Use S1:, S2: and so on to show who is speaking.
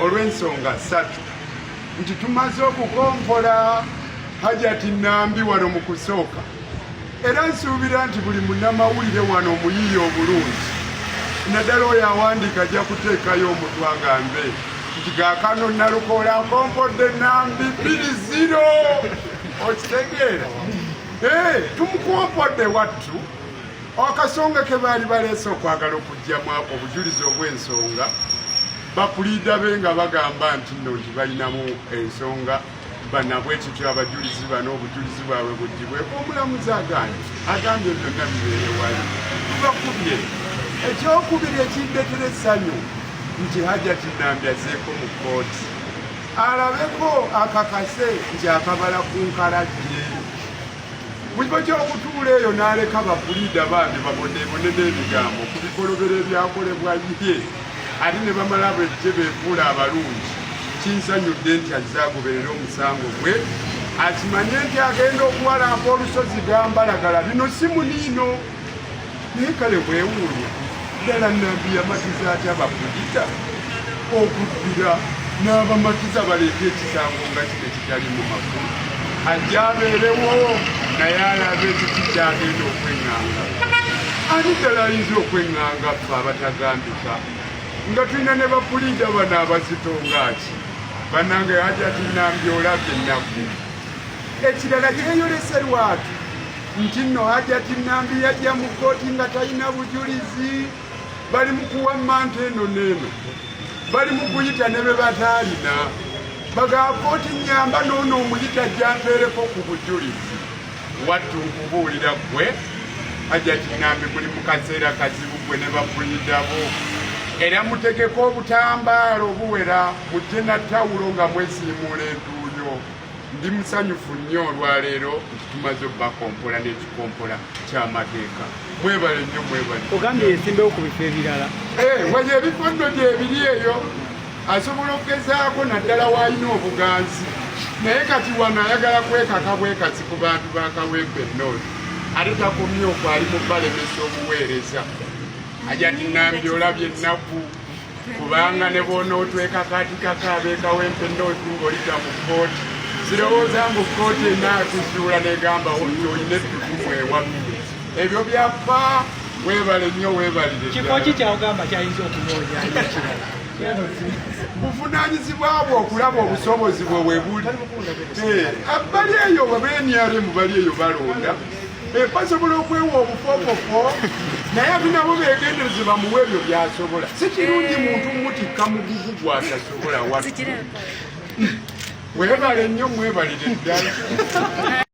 S1: olw'ensonga ssatu nti tumaze okukompola Hajati Nambi wano mu kusooka, era nsuubira nti buli munnamawulire wano omuyiiya obulungi naddala oyo awandiika ajja kuteekayo omutwe agambe nti gaakano Nalukoola nkompodde Nambi 2-0. Okitegeera? Tumukompodde wattu. Akasonga ke baali baleese okwagala okugyamu obujulizi obw'ensonga, bapuliida be nga bagamba nti nno nti balinamu ensonga banabwe kityo abajulizi bano obujulizi bwabwe buddibweko. Omulamuzi agambye byonna bibeere wali. Tubakubye ekyokubiri ekindeetera essanyu nti Hajati Nambi azeeko mu kkooti alabeko akakase nti akabala ku nkalajje. Mu kifo ky'okutuula eyo n'aleka bapuliida bambi babonebone n'ebigambo ku bikolobero ebyakolebwa ye, ate ne bamala bwejje beefuula abalungi. Kinsanyudde nti azze agoberera omusango gwe, akimanye nti agenda okuwalampa olusozi gambalagala. Bino si muniino naye kale bwewuunya ddala Nambi yamatiza atya bapuliida okuddira n'abamatiza baleeta ekisango nga kino kitali mu makulu. Ajja abeerewo naye alabe ekiki kyagenda okweŋŋanga. Ani ddala ayinza okweŋŋanga ffe abatagambika nga tulina ne bapuliida bano abazitongaaki bannange. Hajati Nambi olabye ennaku. Ekirala yeeyolese lwatu nti nno Hajati Nambi yajja mu kkooti nga talina bujulizi. Bali mu kuwamma nti eno n'eno, bali mu kuyita ne be bataalina. Baga kkooti nnyamba n'ono omuyita ajjanteereko ku bujulizi. Wattu nkubuulira ggwe Hajati Nambi muli mu kaseera kazibu ggwe ne bapuliida bo, era mutegeka obutambaala obuwera mujje na ttawulo nga mwesiimuula entuuyo. Ndi musanyufu nnyo olwaleero nti tumaze obbakompola n'ekikompola ky'amateeka. Mwebale nnyo, mwebale.
S2: Ogambye yesimbewo ku bifo ebirala.
S1: Wali ebifo nno gyebiri eyo asobola okugezaako naddala w'alina obuganzi, naye kati wano ayagala kwekaka bwekasi ku bantu ba Kawempe North. Ate takomye okwo ali mu balemesa obuweereza. Hajati Nambi olabye ennaku, kubanga ne boonootwekakaatikako ab'e Kawempe North ng'olita mu kkooti. Sirowooza mbu kkooti enaatuzuula negamba nti olina ettutumu ewabbe. Ebyo byaffa. Weebale nnyo, weebalire.
S2: Kifo ki kyawugamba kyayinza okunoonya
S1: buvunaanyizibwa bwe okulaba obusobozi bwe we buli. Bali eyo beenyalemu bali eyo balonda. Basobola okwewa obufoofofo naye ate nabo beegendereze bamuwe ebyo by'asobola. Si kirungi muntu mutikka mugugu gw'atasobola wattu. Weebale nnyo, mwebalire ddala.